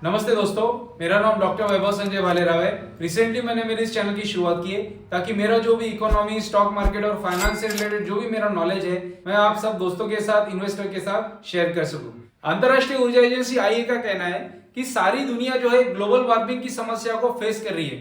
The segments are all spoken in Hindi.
नमस्ते दोस्तों, मेरा नाम डॉक्टर वैभव संजय भालेराव है। रिसेंटली मैंने मेरे इस चैनल की शुरुआत की है ताकि मेरा जो भी इकोनॉमी, स्टॉक मार्केट और फाइनेंस से रिलेटेड जो भी मेरा नॉलेज है मैं आप सब दोस्तों के साथ, इन्वेस्टर के साथ शेयर कर सकूं। अंतर्राष्ट्रीय ऊर्जा एजेंसी आईईए का कहना है कि सारी दुनिया जो है ग्लोबल वार्मिंग की समस्या को फेस कर रही है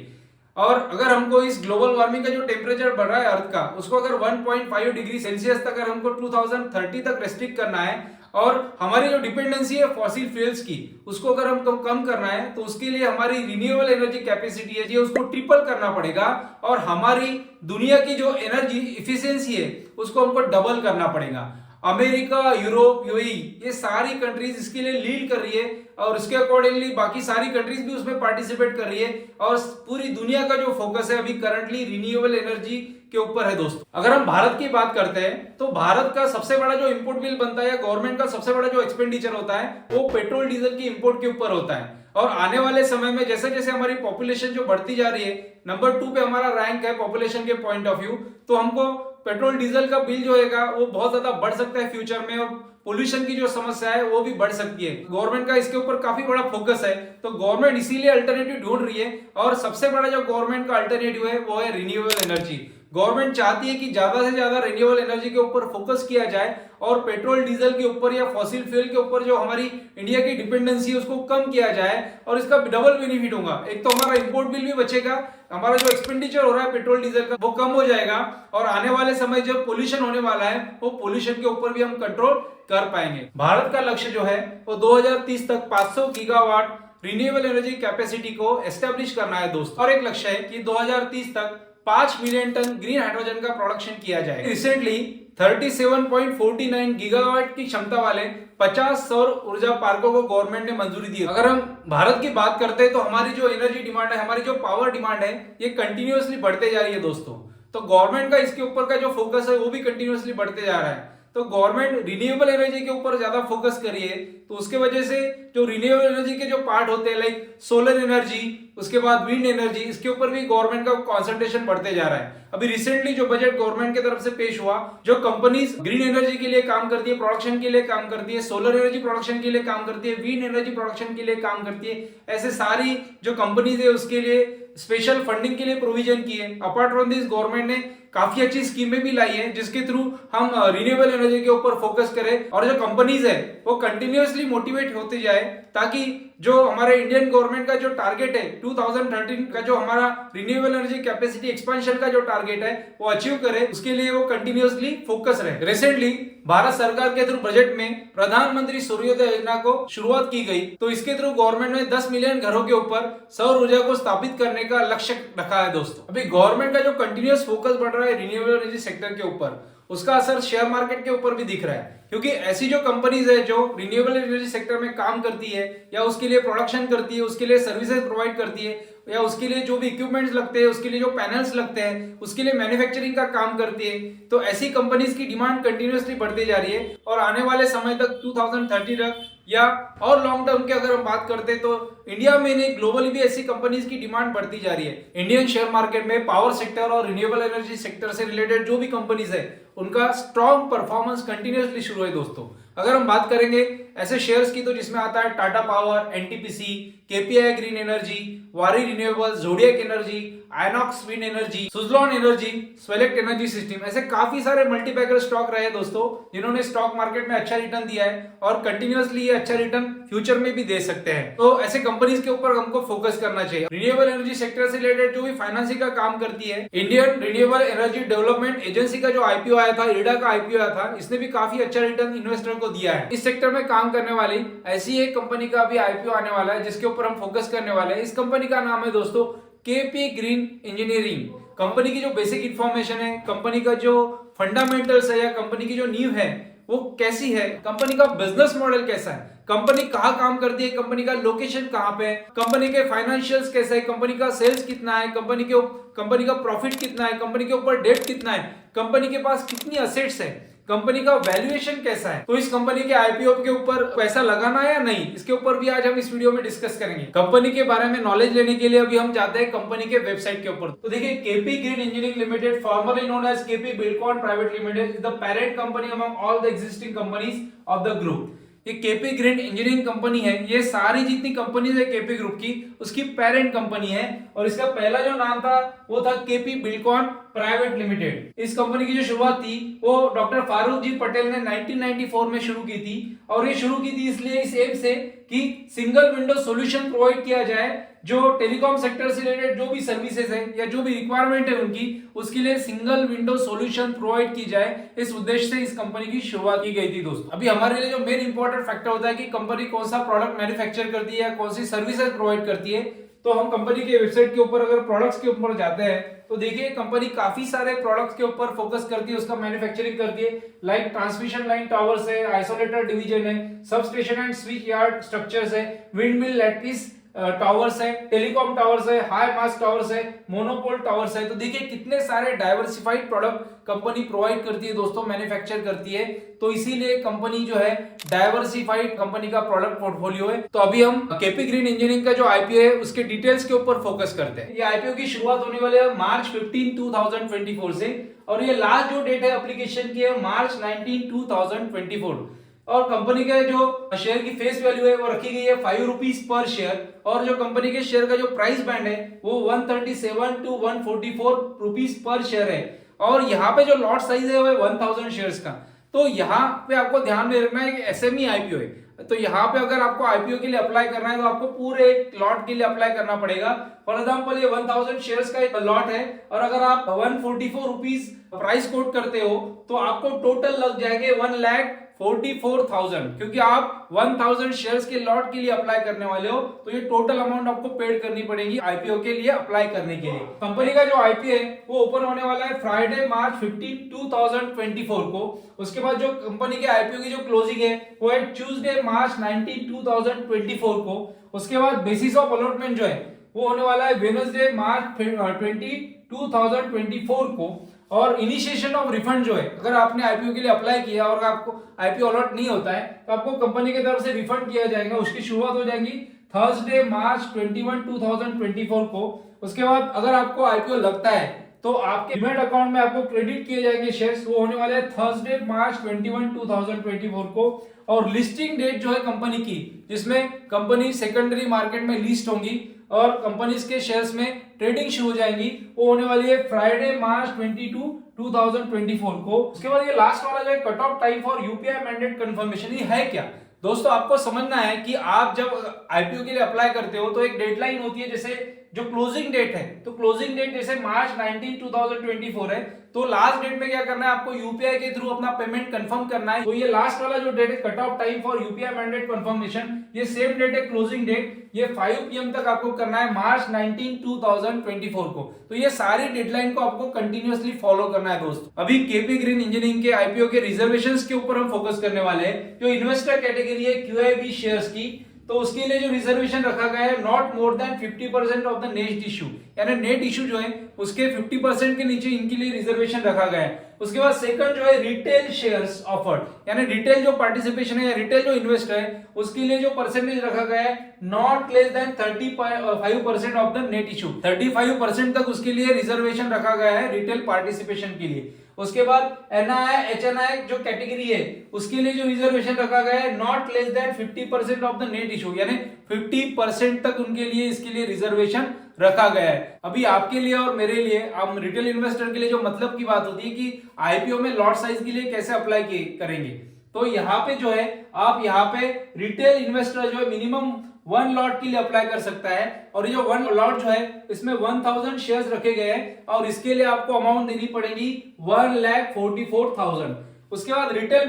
और अगर हमको इस ग्लोबल वार्मिंग का जो टेम्परेचर बढ़ रहा है अर्थ का, उसको अगर 1.5 डिग्री सेल्सियस तक अगर हमको 2030 तक रेस्ट्रिक्ट करना है और हमारी जो डिपेंडेंसी है फॉसिल फ्यूल्स की, उसको अगर हमको कम करना है तो उसके लिए हमारी रिन्यूएबल एनर्जी कैपेसिटी है जी उसको ट्रिपल करना पड़ेगा और हमारी दुनिया की जो एनर्जी इफिशियंसी है उसको हमको डबल करना पड़ेगा। अमेरिका, यूरोप, यूएई ये सारी कंट्रीज इसके लिए लीड कर रही है और इसके अकॉर्डिंगली बाकी सारी कंट्रीज भी उसमें पार्टिसिपेट कर रही है और पूरी दुनिया का जो फोकस है अभी करंटली रिन्यूएबल एनर्जी के ऊपर है। दोस्तों, अगर हम भारत की बात करते हैं तो भारत का सबसे बड़ा जो इंपोर्ट बिल बनता है, गवर्नमेंट का सबसे बड़ा जो एक्सपेंडिचर होता है वो पेट्रोल डीजल की इंपोर्ट के ऊपर होता है। और आने वाले समय में जैसे जैसे हमारी पॉपुलेशन जो बढ़ती जा रही है, नंबर 2 पे हमारा रैंक है पॉपुलेशन के पॉइंट ऑफ व्यू, तो हमको पेट्रोल डीजल का बिल जो है वो बहुत ज्यादा बढ़ सकता है फ्यूचर में और पोल्यूशन की जो समस्या है वो भी बढ़ सकती है। गवर्नमेंट का इसके ऊपर काफी बड़ा फोकस है, तो गवर्नमेंट इसीलिए अल्टरनेटिव ढूंढ रही है और सबसे बड़ा जो गवर्नमेंट का अल्टरनेटिव है वो है रिन्यूएबल एनर्जी। गवर्नमेंट चाहती है कि ज्यादा से ज्यादा रिन्यूएबल एनर्जी के ऊपर फोकस किया जाए और पेट्रोल डीजल के ऊपर या फॉसिल फ्यूल के ऊपर जो हमारी इंडिया की डिपेंडेंसी है उसको कम किया जाए और इसका डबल बेनिफिट होगा। एक तो हमारा इंपोर्ट बिल भी बचेगा, हमारा जो एक्सपेंडिचर हो रहा है पेट्रोल डीजल का वो कम हो जाएगा और आने वाले समय जब पोल्यूशन होने वाला है वो पोल्यूशन के ऊपर भी हम कंट्रोल कर पाएंगे। भारत का लक्ष्य जो है वो 2030 तक 500 गीगावाट रिन्यूएबल एनर्जी कैपेसिटी को एस्टेब्लिश करना है दोस्तों। और एक लक्ष्य है कि 2030 तक 5 मिलियन टन ग्रीन हाइड्रोजन का प्रोडक्शन किया जाए। रिसेंटली 37.49 गीगावाट की क्षमता वाले 50 सौर ऊर्जा पार्कों को गवर्नमेंट ने मंजूरी दी। अगर हम भारत की बात करते हैं तो हमारी जो एनर्जी डिमांड है, हमारी जो पावर डिमांड है, ये कंटिन्यूअसली बढ़ते जा रही है दोस्तों। तो गवर्नमेंट का इसके ऊपर का जो फोकस है वो भी कंटिन्यूअसली बढ़ते जा रहा है। तो गवर्नमेंट रिन्यूएबल एनर्जी के ऊपर ज्यादा फोकस कर रही है, तो उसके वजह से जो रिन्यूएबल एनर्जी के जो पार्ट होते हैं लाइक सोलर एनर्जी, उसके बाद विंड एनर्जी, इसके ऊपर भी गवर्नमेंट का कंसंट्रेशन बढ़ते जा रहा है। अभी रिसेंटली जो बजट गवर्नमेंट की तरफ से पेश हुआ, जो कंपनीज ग्रीन एनर्जी के लिए काम करती है, प्रोडक्शन के लिए काम करती है, सोलर एनर्जी प्रोडक्शन के लिए काम करती है, विंड एनर्जी प्रोडक्शन के लिए काम करती है, ऐसे सारी जो कंपनीज है उसके लिए स्पेशल फंडिंग के लिए प्रोविजन की है। अपार्ट फ्रॉम दिस गवर्नमेंट ने काफी अच्छी स्कीमें भी लाई है जिसके थ्रू हम रिन्यूएबल एनर्जी के ऊपर फोकस करें और जो कंपनीज है वो कंटिन्यूअसली मोटिवेट होते जाए ताकि जो हमारे इंडियन गवर्नमेंट का जो टारगेट है 2013 का, जो हमारा रिन्यूएबल एनर्जी कैपेसिटी एक्सपेंशन का जो टारगेट है वो अचीव करे, उसके लिए वो कंटिन्यूअसली फोकस रहे। रिसेंटली भारत सरकार के थ्रू बजट में प्रधानमंत्री सूर्योदय योजना को शुरुआत की गई, तो इसके थ्रू गवर्नमेंट ने 10 मिलियन घरों के ऊपर सौर ऊर्जा को स्थापित करने का लक्ष्य रखा है दोस्तों। अभी गवर्नमेंट का जो कंटिन्यूअस फोकस बढ़ रहा है रिन्यूएबल एनर्जी सेक्टर के ऊपर, उसका असर शेयर मार्केट के ऊपर भी दिख रहा है, क्योंकि ऐसी जो कंपनीज है जो रिन्यूएबल एनर्जी सेक्टर में काम करती है या उसके लिए प्रोडक्शन करती है, उसके लिए सर्विसेज प्रोवाइड करती है या उसके लिए जो भी इक्विपमेंट्स लगते हैं, उसके लिए जो पैनल्स लगते हैं, उसके लिए मैन्युफैक्चरिंग का काम करती है, तो ऐसी कंपनीज की डिमांड कंटिन्यूअसली बढ़ती जा रही है और आने वाले समय तक 2030 तक या और लॉन्ग टर्म की अगर हम बात करते हैं तो इंडिया में नहीं ग्लोबली भी ऐसी कंपनीज की डिमांड बढ़ती जा रही है। इंडियन शेयर मार्केट में पावर सेक्टर और रिन्यूएबल एनर्जी सेक्टर से रिलेटेड जो भी कंपनीज है उनका स्ट्रॉन्ग परफॉर्मेंस कंटिन्यूअसली शुरू है दोस्तों। अगर हम बात करेंगे ऐसे शेयर्स की तो जिसमें आता है Tata power, NTPC, KPI green energy, Waaree renewable, Zodiac energy, Inox wind energy, Suzlon energy, Swelect energy system, ऐसे काफी सारे मल्टीबैगर स्टॉक रहे दोस्तों जिन्होंने स्टॉक मार्केट में अच्छा रिटर्न दिया है और कंटिन्यूअसली ये अच्छा रिटर्न फ्यूचर में भी दे सकते हैं। तो ऐसे कंपनीज के ऊपर हमको फोकस करना चाहिए। रिन्यूएबल एनर्जी सेक्टर से रिलेटेड जो भी फाइनेंसिंग का काम करती है, Indian renewable energy development agency का जो आईपीओ आया था, इरडा का आईपीओ आया था, इसने भी काफी अच्छा रिटर्न इन्वेस्टर को दिया है। इस सेक्टर में काम करने वाली ऐसी एक कंपनी का भी आईपीओ आने वाला है जिसके ऊपर हम फोकस करने वाले हैं। इस कंपनी का नाम है दोस्तों केपी ग्रीन इंजीनियरिंग। कंपनी की जो बेसिक इंफॉर्मेशन है, कंपनी का जो फंडामेंटल्स है या कंपनी की जो नींव है वो कैसी है, कंपनी का बिजनेस मॉडल कैसा है, कंपनी कहाँ काम करती है, कंपनी का लोकेशन कहाँ पे है, कंपनी के फाइनेंशियल्स कैसा है, कंपनी का सेल्स कितना है, कंपनी का प्रॉफिट कितना है, कंपनी के ऊपर डेट कितना है, कंपनी के पास कितनी असेट्स है, कंपनी का वैल्यूएशन कैसा है, तो इस कंपनी के आईपीओ के ऊपर पैसा लगाना है या नहीं, इसके ऊपर भी आज हम इस वीडियो में डिस्कस करेंगे। कंपनी के बारे में नॉलेज लेने के लिए अभी हम जाते हैं कंपनी के वेबसाइट के ऊपर। तो देखिए, KP green engineering limited, formerly known as KP Buildcon private limited, is the parent company among all the existing companies of the group. ये केपी ग्रीन इंजीनियरिंग कंपनी है, ये सारी जितनी कंपनीज है केपी ग्रुप की उसकी पेरेंट कंपनी है। और इसका पहला जो नाम था वो था केपी बिल्डकॉन प्राइवेट लिमिटेड। इस कंपनी की जो शुरुआत थी वो डॉक्टर फारूक जी पटेल ने 1994 में शुरू की थी। और ये शुरू की थी इसलिए इस एम से कि सिंगल विंडो सॉल्यूशन प्रोवाइड किया जाए, जो टेलीकॉम सेक्टर से रिलेटेड जो भी सर्विसेज है या जो भी रिक्वायरमेंट है उनकी, उसके लिए सिंगल विंडो सॉल्यूशन प्रोवाइड की जाए। इस उद्देश्य से इस कंपनी की शुरुआत की गई थी दोस्तों। अभी हमारे लिए जो मेन इंपॉर्टेंट फैक्टर होता है कि कंपनी कौन सा प्रोडक्ट मैन्युफैक्चर करती है या कौन सी सर्विसेज प्रोवाइड करती है, तो हम कंपनी के वेबसाइट के ऊपर अगर प्रोडक्ट्स के ऊपर जाते हैं तो देखिए कंपनी काफी सारे प्रोडक्ट्स के ऊपर फोकस करती है, उसका मैन्युफैक्चरिंग करती है। लाइक ट्रांसमिशन लाइन टावर्स है, आइसोलेटर डिवीजन है, sub station and switch yard structures है, विंड मिल लैटिस टावर्स है, टेलीकॉम टावर्स है, हाई मास्ट टावर्स है, मोनोपोल टावर्स है। तो देखिए कितने सारे डाइवर्सिफाइड प्रोडक्ट कंपनी प्रोवाइड करती है दोस्तों, मैन्युफैक्चर करती है। तो इसीलिए कंपनी जो है डाइवर्सिफाइड कंपनी का प्रोडक्ट पोर्टफोलियो है। तो अभी हम केपी ग्रीन इंजीनियरिंग का जो आईपीओ है उसके डिटेल्स के ऊपर फोकस करते हैं। ये आईपीओ की शुरुआत होने वाली है मार्च 15, 2024 से, और ये लास्ट जो डेट है एप्लीकेशन की है मार्च 19, 2024। और कंपनी के जो शेयर की फेस वैल्यू है वो रखी गई है 5 रुपीज पर शेयर। और जो कंपनी के शेयर का जो प्राइस बैंड है वो 137 to 144 रुपीज पर शेयर है। और यहाँ पे जो लॉट साइज है वो 1000 शेयर्स का। तो यहाँ पे आपको ध्यान में रखना है कि एसएमई आईपीओ है, तो यहाँ पे अगर आपको आईपीओ के लिए अप्लाई करना है तो आपको पूरे एक लॉट के लिए अप्लाई करना पड़ेगा। फॉर एग्जांपल ये 1000 शेयर्स का एक लॉट है और अगर आप 144 रुपीज प्राइस कोट करते हो तो आपको टोटल लग जाएंगे 1,44,000, क्योंकि आप 1000 शेयर्स के लॉट के लिए अप्लाई करने वाले हो। तो ये टोटल अमाउंट आपको पेड करनी पड़ेगी आईपीओ के लिए अप्लाई करने के लिए। कंपनी का जो आईपीओ है वो ओपन होने वाला है फ्राइडे मार्च 15, 2024 को। उसके बाद जो कंपनी के आईपीओ की जो क्लोजिंग है वो है ट्यूसडे मार्च 19, 2024 को। उसके बाद बेसिस ऑफ अलॉटमेंट जो है वो होने वाला है वेडनेसडे मार्च 20, 2024 को। और इनिशिएशन ऑफ रिफंड जो है, अगर आपने आईपीओ के लिए अप्लाई किया और आपको आईपीओ अलॉट नहीं होता है तो आपको कंपनी की तरफ से रिफंड किया जाएगा। उसकी शुरुआत हो जाएगी थर्सडे मार्च 21, 2024 को। उसके बाद अगर आपको आईपीओ लगता है तो आपके डीमैट अकाउंट में आपको क्रेडिट किए जाएंगे शेयर्स, वो होने वाले हैं थर्सडे मार्च 21, 2024 को। और लिस्टिंग डेट जो है कंपनी की, जिसमें कंपनी सेकेंडरी मार्केट में लिस्ट होंगी और कंपनीज के शेयर्स में ट्रेडिंग शुरू हो जाएंगी, वो होने वाली है फ्राइडे मार्च 22, 2024 को। उसके बाद ये लास्ट वाला जो है cut off time for UPI mandate confirmation, ये है क्या दोस्तों? आपको समझना है कि आप जब आईपीओ के लिए अप्लाई करते हो तो एक डेडलाइन होती है, जैसे जो क्लोजिंग डेट है, तो क्लोजिंग डेट जैसे मार्च 19, 2024 है, तो लास्ट डेट में क्या करना है, आपको यूपीआई के थ्रू अपना पेमेंट कंफर्म करना है। तो ये लास्ट वाला जो डेट है cut off time for UPI mandate confirmation, ये सेम डेट है क्लोजिंग डेट, ये 5 PM तक आपको करना है मार्च 19, 2024 को। तो ये सारी डेडलाइन को आपको कंटिन्यूअसली फॉलो करना है दोस्तों। अभी केपी ग्रीन इंजीनियरिंग के आईपीओ के रिजर्वेशंस के ऊपर हम फोकस करने वाले हैं। जो इन्वेस्टर कैटेगरी है क्यूआईबी शेयर्स की, तो उसके लिए जो रिजर्वेशन रखा गया है not more than 50% of the net issue, यानी नेट इशू जो है उसके 50% के नीचे इनके लिए रिजर्वेशन रखा गया है। उसके बाद सेकंड जो है रिटेल शेयर्स ऑफर्ड, यानी रिटेल जो पार्टिसिपेशन है या रिटेल जो इन्वेस्टर है उसके लिए जो परसेंटेज रखा गया है not less than 35% of the net issue, 35% तक उसके लिए रिजर्वेशन रखा गया है रिटेल पार्टिसिपेशन के लिए। उसके बाद एनआई एचएनआई जो कैटेगरी है उसके लिए जो रिजर्वेशन रखा गया है not less than 50% of the net issue, यानी 50% तक उनके लिए इसके लिए रिजर्वेशन रखा गया है। अभी आपके लिए और मेरे लिए, हम रिटेल इन्वेस्टर के लिए जो मतलब की बात होती है कि आईपीओ में लॉट साइज के लिए कैसे अप्लाई करेंगे, तो यहाँ पे जो है आप यहाँ पे रिटेल इन्वेस्टर जो है मिनिमम 1 लॉट के लिए अप्लाई कर सकता है। और ये जो 1 लॉट जो है इसमें 1000 शेयर्स रखे गए हैं और इसके लिए आपको अमाउंट देनी पड़ेगी 1,44,000। उसके बाद रिटेल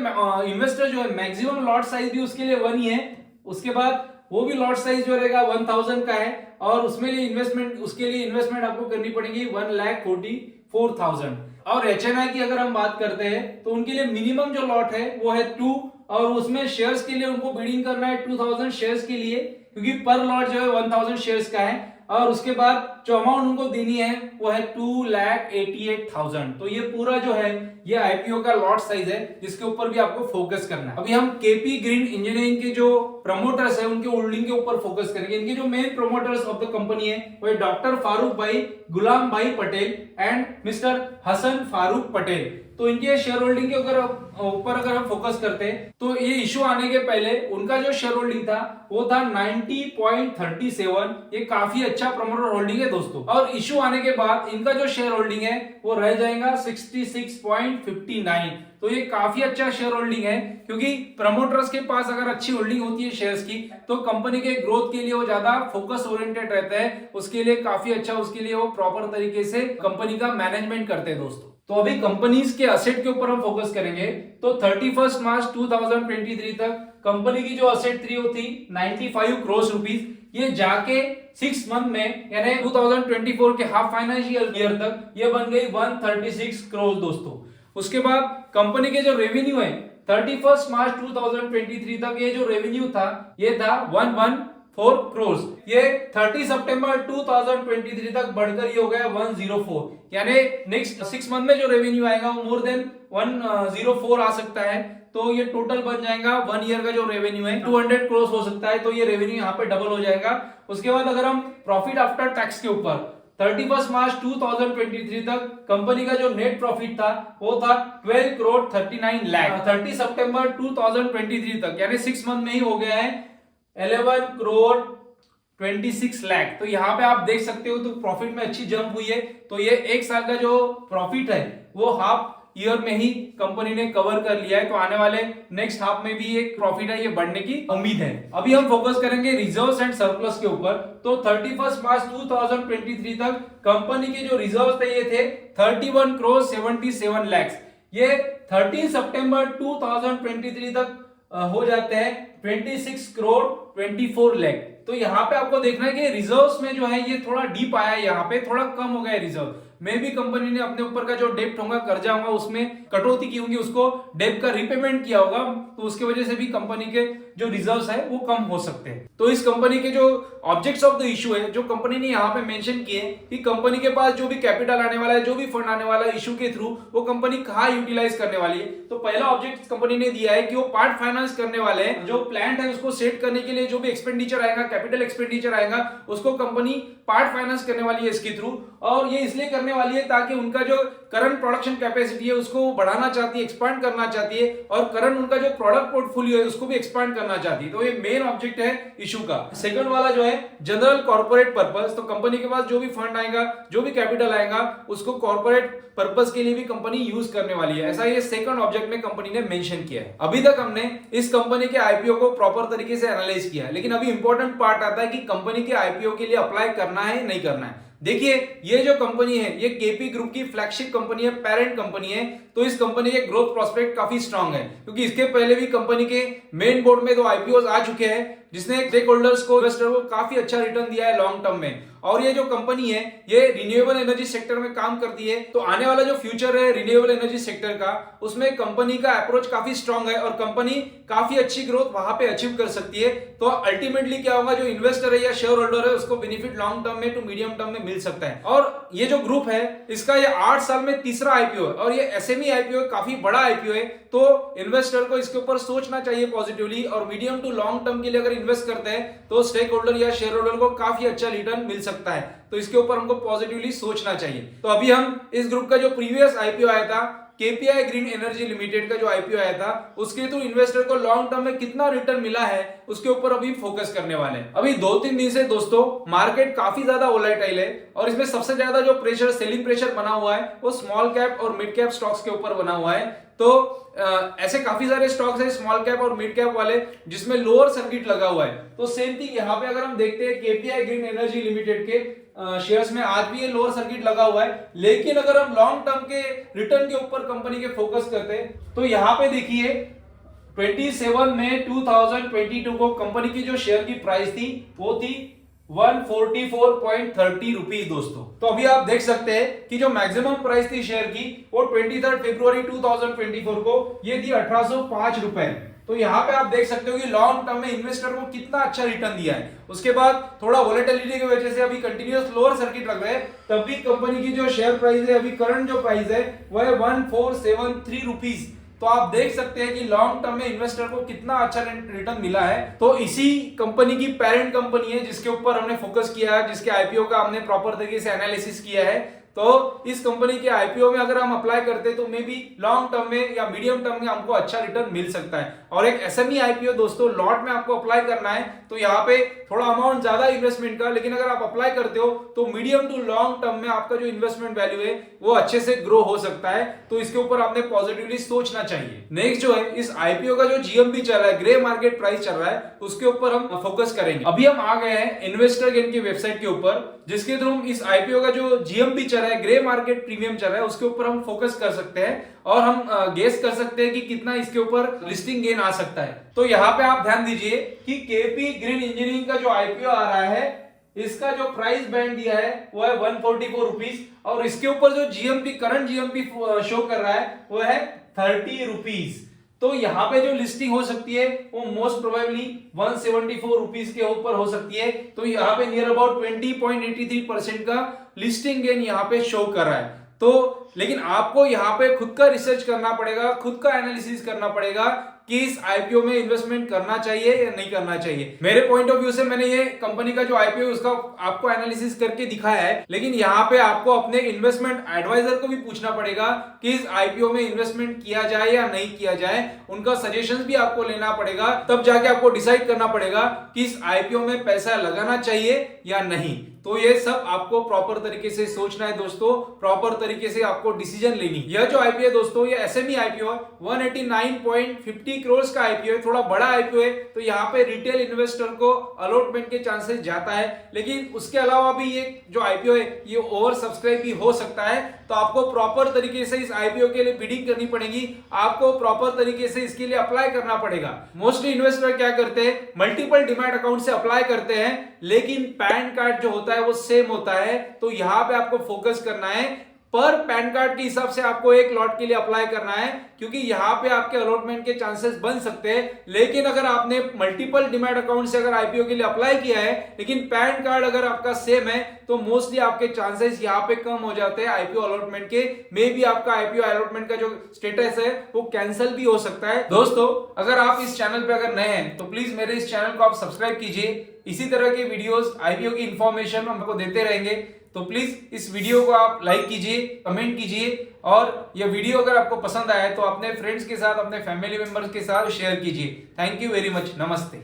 इन्वेस्टर जो है मैक्सिमम लॉट साइज भी उसके लिए 1 ही है। उसके बाद वो भी लॉट साइज जो रहेगा 1000 का है और उसमें लिए इन्वेस्टमेंट, उसके लिए इन्वेस्टमेंट आपको करनी पड़ेगी 1,44,000। और एचएनआई की अगर हम बात करते हैं तो उनके लिए मिनिमम जो लॉट है वो है 2 और उसमें शेयर्स के लिए उनको बिडिंग करना है 2000 शेयर्स के लिए, क्योंकि पर लॉट जो है 1000 शेयर्स का है। और उसके बाद जो अमाउंट उनको देनी है वो है 2,88,000। तो ये पूरा जो है ये आईपीओ का लॉट साइज है जिसके ऊपर भी आपको फोकस करना है। अभी हम केपी ग्रीन इंजीनियरिंग के जो प्रमोटर्स है उनके होल्डिंग के ऊपर फोकस करेंगे। इनके जो main promoters of the company है वो है डॉक्टर फारूक भाई, गुलाम भाई पटेल एंड मिस्टर हसन फारूक पटेल। तो इनके शेयर होल्डिंग के ऊपर अगर हम फोकस करते हैं तो ये इशू आने के पहले उनका जो शेयर होल्डिंग था वो था 90.37। ये काफी अच्छा प्रमोटर होल्डिंग है दोस्तों। और इशू आने के बाद इनका जो शेयर होल्डिंग है वो रह जाएगा 66.59। तो ये काफी अच्छा शेयर होल्डिंग है, क्योंकि प्रमोटर्स के पास अगर अच्छी होल्डिंग होती है शेयर्स की तो कंपनी के ग्रोथ के लिए वो ज्यादा फोकस ओरिएंटेड रहता है, उसके लिए काफी अच्छा, उसके लिए वो प्रॉपर तरीके से कंपनी का मैनेजमेंट करते हैं दोस्तों। तो अभी कंपनीज के असेट के ऊपर हम फोकस करेंगे। तो 31 मार्च 2023 तक कंपनी की जो असेट थी वो थी 95 करोड़ रुपीस। ये जाके 6 मंथ में यानी 2024 के हाफ फाइनेंशियल ईयर तक ये बन गई 136 करोड़ दोस्तों। उसके बाद कंपनी के जो रेवेन्यू है 31 मार्च 2023 तक ये जो रेवेन्यू था ये था 114 करोड़। ये 30 सितंबर 2023 तक बढ़कर ये हो गया 104, यानी नेक्स्ट 6 मंथ में जो रेवेन्यू आएगा वो मोर देन 104 आ सकता है। तो ये टोटल बन जाएगा 1 ईयर का जो रेवेन्यू है 200 करोड़ हो सकता है। तो ये रेवेन्यू यहाँ पे डबल हो जाएगा। उसके बाद अगर हम प्रॉफिट आफ्टर टैक्स के ऊपर 31 मार्च 2023 तक कंपनी का जो नेट प्रॉफिट था वो था 12 करोड़ 39 लाख। 30 सितंबर 2023 तक यानी 6 मंथ में ही हो गया है 11 करोड़ 26 लाख। तो यहाँ पे आप देख सकते हो तो प्रॉफिट में अच्छी जंप हुई है। तो ये एक साल का जो प्रॉफिट है वो हाफ ईयर में ही कंपनी ने कवर कर लिया है। तो आने वाले नेक्स्ट हाफ में भी एक प्रॉफिट है, ये बढ़ने की उम्मीद है। अभी हम फोकस करेंगे रिजर्व्स एंड सरप्लस के ऊपर। तो 31 मार्च 2023 तक कंपनी के जो रिजर्व्स थे ये थे 31 करोड़ 77 लाख। ये 13 सितंबर 2023 तक हो जाते हैं 26 करोड़ 24 लाख। तो यहाँ पे आपको देखना है कि रिजर्व्स में जो है ये थोड़ा डीप आया है, यहाँ पे थोड़ा कम हो गया है रिजर्व में। भी कंपनी ने अपने ऊपर का जो डेब्ट होगा, कर्जा होगा, उसमें कटौती की होगी, उसको डेब्ट का रिपेमेंट किया होगा, तो उसकी वजह से भी कंपनी के जो रिजर्व्स है वो कम हो सकते हैं। तो इस कंपनी के जो ऑब्जेक्ट्स ऑफ द इशू है जो कंपनी ने यहाँ पे मेंशन किए कि कंपनी के पास जो भी कैपिटल आने वाला है, जो भी फंड आने वाला है इशू के थ्रू, वो कंपनी कहाँ यूटिलाइज करने वाली है। तो पहला ऑब्जेक्ट कंपनी ने दिया है कि वो पार्ट फाइनेंस करने वाले हैं। जो प्लांट है उसको सेट करने के लिए जो भी एक्सपेंडिचर आएगा, कैपिटल एक्सपेंडिचर आएगा, उसको कंपनी पार्ट फाइनेंस करने वाली है इसके थ्रू। और ये इसलिए करने वाली है ताकि उनका जो करंट प्रोडक्शन कैपेसिटी है उसको बढ़ाना चाहती है, एक्सपांड करना चाहती है, और करंट उनका जो प्रोडक्ट पोर्टफोलियो है उसको भी एक्सपांड करना चाहती है। तो ये मेन ऑब्जेक्ट है इशू का। सेकंड वाला जो है जनरल कॉर्पोरेट पर्पस। तो कंपनी के पास जो भी फंड आएगा, जो भी कैपिटल आएगा, उसको कॉर्पोरेट पर्पस के लिए भी कंपनी यूज करने वाली है, ऐसा ये सेकंड ऑब्जेक्ट में कंपनी ने मेंशन किया है। अभी तक हमने इस कंपनी के आईपीओ को प्रॉपर तरीके से एनालाइज किया है, लेकिन अभी इंपॉर्टेंट पार्ट आता है कि कंपनी के आईपीओ के लिए अप्लाई करना है नहीं करना है। देखिए ये जो कंपनी है ये केपी ग्रुप की फ्लैगशिप कंपनी है, पेरेंट कंपनी है। तो इस कंपनी के ग्रोथ प्रोस्पेक्ट काफी स्ट्रांग है, क्योंकि इसके पहले भी कंपनी के मेन बोर्ड में 2 आईपीओ आ चुके हैं, जिसने स्टेक होल्डर्स को, इन्वेस्टर को काफी अच्छा रिटर्न दिया है लॉन्ग टर्म में। और ये जो कंपनी है ये रिन्यूएबल एनर्जी सेक्टर में काम करती है। तो आने वाला जो फ्यूचर है रिन्यूएबल एनर्जी सेक्टर का, उसमें कंपनी का अप्रोच काफी स्ट्रांग है और कंपनी काफी अच्छी ग्रोथ वहां पे अचीव कर सकती है। तो अल्टीमेटली क्या होगा, जो इन्वेस्टर है या शेयर होल्डर है उसको बेनिफिट लॉन्ग टर्म में टू मीडियम टर्म में मिल सकता है। और ये जो ग्रुप है इसका ये 8 साल में तीसरा आईपीओ है और ये एसएमई आईपीओ है, काफी बड़ा आईपीओ है। तो इन्वेस्टर को इसके ऊपर सोचना चाहिए पॉजिटिवली, और मीडियम टू लॉन्ग टर्म के लिए अगर इन्वेस्ट करते हैं तो स्टेक होल्डर या शेयर होल्डर को काफी अच्छा रिटर्न मिल सकता है। तो इसके ऊपर हमको पॉजिटिवली सोचना चाहिए। तो अभी हम इस ग्रुप का जो प्रीवियस आईपीओ आया था केपीआई ग्रीन एनर्जी लिमिटेड का जो आईपीओ आया था, उसके थ्रू इन्वेस्टर को लॉन्ग टर्म में कितना रिटर्न मिला है उसके ऊपर अभी फोकस करने वाले हैं। अभी 2-3 दिन से दोस्तों मार्केट काफी ज्यादा वोलेटाइल है और इसमें सबसे ज्यादा जो प्रेशर, सेलिंग प्रेशर बना हुआ है वो स्मॉल कैप और मिड कैप स्टॉक्स के ऊपर बना हुआ है। तो ऐसे काफी सारे स्टॉक्स है स्मॉल कैप और मिड कैप वाले जिसमें लोअर सर्किट लगा हुआ है। तो सेम थिंग यहाँ पे अगर हम देखते हैं केपीआई ग्रीन एनर्जी लिमिटेड के शेयर्स में आज भी ये लोअर सर्किट लगा हुआ है, लेकिन अगर हम लॉन्ग टर्म के रिटर्न के ऊपर कंपनी के फोकस करते हैं तो यहाँ पे देखिए 27 मई 2022 को कंपनी की जो शेयर की प्राइस थी वो थी 144.30 रुपीज दोस्तों। तो अभी आप देख सकते हैं कि जो मैक्सिमम प्राइस थी शेयर की वो 23 फरवरी 2024 को ये थी 1805 रुपए। तो यहाँ पे आप देख सकते हो कि लॉन्ग टर्म में इन्वेस्टर को कितना अच्छा रिटर्न दिया है। उसके बाद थोड़ा वोलेटिलिटी की वजह से अभी कंटिन्यूअस लोअर सर्किट लग रहा है, तब भी कंपनी की जो शेयर प्राइस है, अभी करंट जो प्राइस है वो है 1473 रुपीज। तो आप देख सकते हैं कि लॉन्ग टर्म में इन्वेस्टर को कितना अच्छा रिटर्न मिला है। तो इसी कंपनी की पेरेंट कंपनी है जिसके ऊपर हमने फोकस किया है, जिसके आईपीओ का हमने प्रॉपर तरीके से एनालिसिस किया है। तो इस कंपनी के आईपीओ में अगर हम अप्लाई करते हैं तो मे बी लॉन्ग टर्म में या मीडियम टर्म में हमको अच्छा रिटर्न मिल सकता है। और एक एसएमई आईपीओ दोस्तों लॉट में आपको अप्लाई करना है, तो यहाँ पे थोड़ा अमाउंट ज्यादा इन्वेस्टमेंट का, लेकिन अगर आप अप्लाई करते हो तो मीडियम टू लॉन्ग टर्म में आपका जो इन्वेस्टमेंट वैल्यू है वो अच्छे से ग्रो हो सकता है। तो इसके ऊपर आपने पॉजिटिवली सोचना चाहिए। नेक्स्ट जो है, इस आईपीओ का जो जीएमपी चल रहा है, ग्रे मार्केट प्राइस चल रहा है, उसके ऊपर हम फोकस करेंगे। अभी हम आ गए हैं इन्वेस्टर गेन की वेबसाइट के ऊपर, जिसके थ्रू हम इस आईपीओ का जो जीएमपी चल रहा है, ग्रे मार्केट प्रीमियम चल रहा है, उसके ऊपर हम फोकस कर सकते हैं और हम गेस कर सकते हैं कि कितना इसके ऊपर लिस्टिंग गेन आ सकता है। तो यहाँ पे आप ध्यान दीजिए कि केपी ग्रीन इंजीनियरिंग का जो आईपीओ आ रहा है, इसका जो प्राइस बैंड दिया है वो है 144 रुपीज, और इसके ऊपर जो जीएमपी करंट जीएमपी शो कर रहा है वो है 30 रुपीज। तो यहाँ पे जो लिस्टिंग हो सकती है वो मोस्ट प्रोबेबली 174 रुपीज के ऊपर हो सकती है। तो यहाँ पे नियर अबाउट 20.83% का लिस्टिंग गेन यहाँ पे शो कर रहा है। तो लेकिन आपको यहाँ पे खुद का रिसर्च करना पड़ेगा, खुद का एनालिसिस करना पड़ेगा कि इस आईपीओ में इन्वेस्टमेंट करना चाहिए या नहीं करना चाहिए। मेरे पॉइंट ऑफ व्यू से मैंने ये कंपनी का जो आईपीओ उसका आपको एनालिसिस करके दिखाया है, लेकिन यहाँ पे आपको अपने इन्वेस्टमेंट एडवाइजर को भी पूछना पड़ेगा कि इस आईपीओ में इन्वेस्टमेंट किया जाए या नहीं किया जाए। उनका सजेशन भी आपको लेना पड़ेगा, तब जाके आपको डिसाइड करना पड़ेगा कि इस आईपीओ में पैसा लगाना चाहिए या नहीं। तो ये सब आपको प्रॉपर तरीके से सोचना है दोस्तों, प्रॉपर तरीके से आपको डिसीजन लेनी। यह जो आईपीओ है दोस्तों, ये एसएमई आईपीओ है, 189.50 करोड़ का आईपीओ है, थोड़ा बड़ा आईपीओ है। तो यहाँ पे रिटेल इन्वेस्टर को अलॉटमेंट के चांसेस जाता है, लेकिन उसके अलावा भी ये जो आईपीओ है ये ओवर सब्सक्राइब भी हो सकता है। तो आपको प्रॉपर तरीके से इस आईपीओ के लिए बिडिंग करनी पड़ेगी, आपको प्रॉपर तरीके से इसके लिए अप्लाई करना पड़ेगा। मोस्टली इन्वेस्टर क्या करते हैं, मल्टीपल डीमैट अकाउंट से अप्लाई करते हैं, लेकिन पैन कार्ड जो होता है वो सेम होता है। तो यहां पे आपको फोकस करना है, पर पैन कार्ड के हिसाब से आपको एक लॉट के लिए अप्लाई करना है, क्योंकि यहां पे आपके अलॉटमेंट के चांसेस बन सकते हैं। लेकिन अगर आपने मल्टीपल डीमैट अकाउंट से अगर आईपीओ के लिए अप्लाई किया है, लेकिन पैन कार्ड अगर आपका सेम है, तो मोस्टली आपके चांसेस यहां पे कम हो जाते हैं आईपीओ अलॉटमेंट के। मे बी आपका आईपीओ अलॉटमेंट का जो स्टेटस है वो कैंसिल भी हो सकता है। दोस्तों, अगर आप इस चैनल पे अगर नए हैं तो प्लीज मेरे इस चैनल को आप सब्सक्राइब कीजिए। इसी तरह के वीडियोस आईपीओ की इंफॉर्मेशन हम आपको देते रहेंगे। तो प्लीज इस वीडियो को आप लाइक कीजिए, कमेंट कीजिए, और यह वीडियो अगर आपको पसंद आया तो अपने फ्रेंड्स के साथ, अपने फैमिली मेंबर्स के साथ शेयर कीजिए। Thank you very much. नमस्ते।